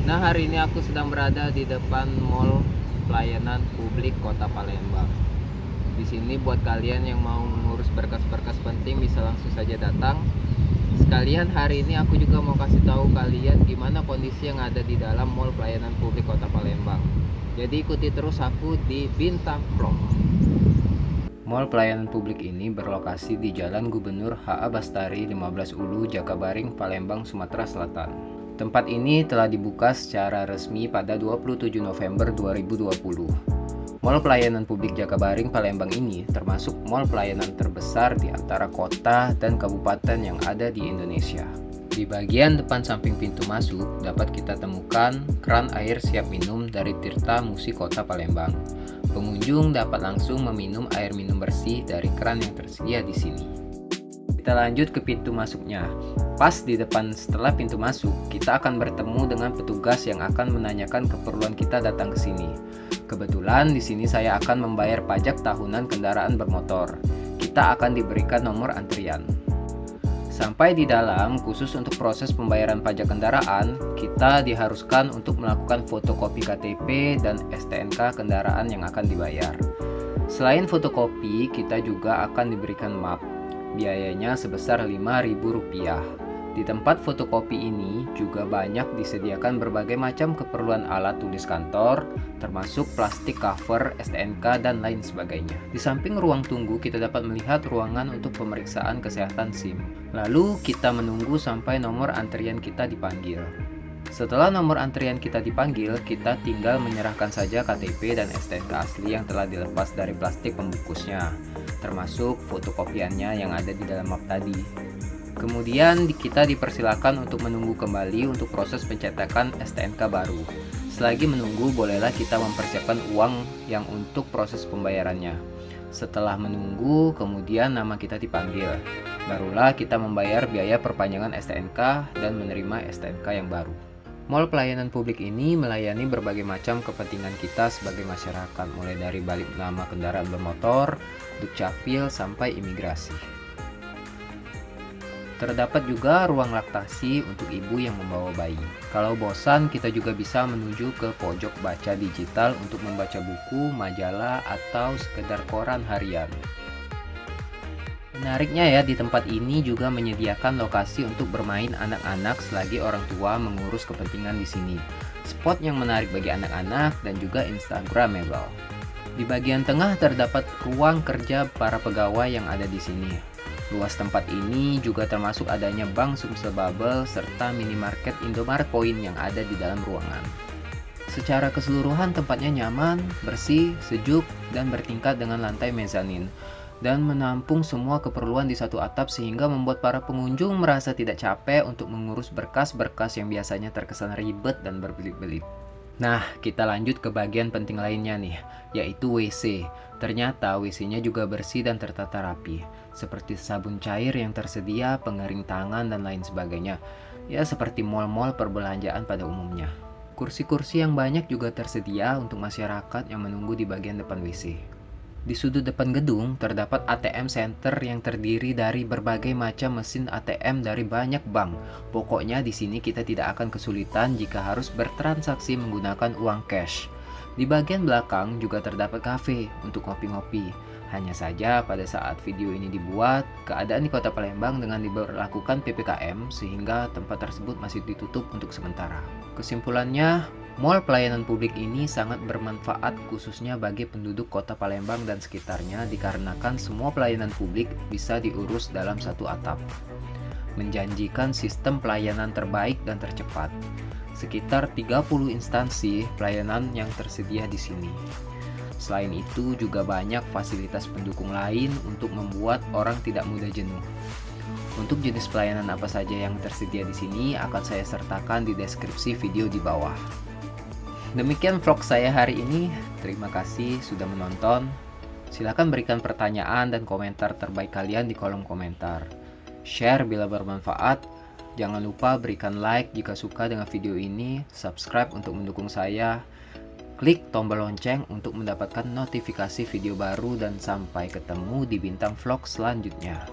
Nah, hari ini aku sedang berada di depan Mall Pelayanan Publik Kota Palembang. Di sini buat kalian yang mau mengurus berkas-berkas penting bisa langsung saja datang. Sekalian hari ini aku juga mau kasih tahu kalian gimana kondisi yang ada di dalam Mall Pelayanan Publik Kota Palembang. Jadi ikuti terus aku di Bintang Vlog. Mall Pelayanan Publik ini berlokasi di Jalan Gubernur H.A. Bastari 15 Ulu, Jakabaring, Palembang, Sumatera Selatan. Tempat ini telah dibuka secara resmi pada 27 November 2020. Mall Pelayanan Publik Jakabaring Palembang ini termasuk mall pelayanan terbesar di antara kota dan kabupaten yang ada di Indonesia. Di bagian depan samping pintu masuk dapat kita temukan keran air siap minum dari Tirta Musi Kota Palembang. Pengunjung dapat langsung meminum air minum bersih dari keran yang tersedia di sini. Kita lanjut ke pintu masuknya. Pas di depan setelah pintu masuk, kita akan bertemu dengan petugas yang akan menanyakan keperluan kita datang ke sini. Kebetulan di sini saya akan membayar pajak tahunan kendaraan bermotor. Kita akan diberikan nomor antrian. Sampai di dalam, khusus untuk proses pembayaran pajak kendaraan, kita diharuskan untuk melakukan fotokopi KTP dan STNK kendaraan yang akan dibayar. Selain fotokopi, kita juga akan diberikan map. Biayanya sebesar Rp5.000. Di tempat fotokopi ini juga banyak disediakan berbagai macam keperluan alat tulis kantor, termasuk plastik cover, STNK, dan lain sebagainya. Di samping ruang tunggu, kita dapat melihat ruangan untuk pemeriksaan kesehatan SIM. Lalu kita menunggu sampai nomor antrian kita dipanggil. Setelah nomor antrian kita dipanggil, kita tinggal menyerahkan saja KTP dan STNK asli yang telah dilepas dari plastik pembungkusnya, termasuk fotokopiannya yang ada di dalam map tadi. Kemudian kita dipersilakan untuk menunggu kembali untuk proses pencetakan STNK baru. Selagi menunggu, bolehlah kita mempersiapkan uang yang untuk proses pembayarannya. Setelah menunggu, kemudian nama kita dipanggil. Barulah kita membayar biaya perpanjangan STNK dan menerima STNK yang baru. Mall Pelayanan Publik ini melayani berbagai macam kepentingan kita sebagai masyarakat, mulai dari balik nama kendaraan bermotor, dukcapil, sampai imigrasi. Terdapat juga ruang laktasi untuk ibu yang membawa bayi. Kalau bosan, kita juga bisa menuju ke pojok baca digital untuk membaca buku, majalah, atau sekedar koran harian. Menariknya ya, di tempat ini juga menyediakan lokasi untuk bermain anak-anak selagi orang tua mengurus kepentingan di sini. Spot yang menarik bagi anak-anak dan juga Instagramable. Di bagian tengah terdapat ruang kerja para pegawai yang ada di sini. Luas tempat ini juga termasuk adanya bank Sumsel serta minimarket Indomaret Point yang ada di dalam ruangan. Secara keseluruhan tempatnya nyaman, bersih, sejuk, dan bertingkat dengan lantai mezanin, dan menampung semua keperluan di satu atap sehingga membuat para pengunjung merasa tidak capek untuk mengurus berkas-berkas yang biasanya terkesan ribet dan berbelit-belit. Nah, kita lanjut ke bagian penting lainnya nih, yaitu WC. Ternyata WC-nya juga bersih dan tertata rapi, seperti sabun cair yang tersedia, pengering tangan, dan lain sebagainya. Ya, seperti mal-mal perbelanjaan pada umumnya. Kursi-kursi yang banyak juga tersedia untuk masyarakat yang menunggu di bagian depan WC. Di sudut depan gedung terdapat ATM Center yang terdiri dari berbagai macam mesin ATM dari banyak bank. Pokoknya di sini kita tidak akan kesulitan jika harus bertransaksi menggunakan uang cash. Di bagian belakang juga terdapat kafe untuk ngopi-ngopi. Hanya saja pada saat video ini dibuat, keadaan di Kota Palembang dengan diberlakukan PPKM sehingga tempat tersebut masih ditutup untuk sementara. Kesimpulannya, Mall Pelayanan Publik ini sangat bermanfaat khususnya bagi penduduk Kota Palembang dan sekitarnya dikarenakan semua pelayanan publik bisa diurus dalam satu atap. Menjanjikan sistem pelayanan terbaik dan tercepat. Sekitar 30 instansi pelayanan yang tersedia di sini. Selain itu juga banyak fasilitas pendukung lain untuk membuat orang tidak mudah jenuh. Untuk jenis pelayanan apa saja yang tersedia di sini akan saya sertakan di deskripsi video di bawah. Demikian vlog saya hari ini. Terima kasih sudah menonton. Silahkan berikan pertanyaan dan komentar terbaik kalian di kolom komentar. Share bila bermanfaat. Jangan lupa berikan like jika suka dengan video ini. Subscribe untuk mendukung saya. Klik tombol lonceng untuk mendapatkan notifikasi video baru dan sampai ketemu di Bintang Vlog selanjutnya.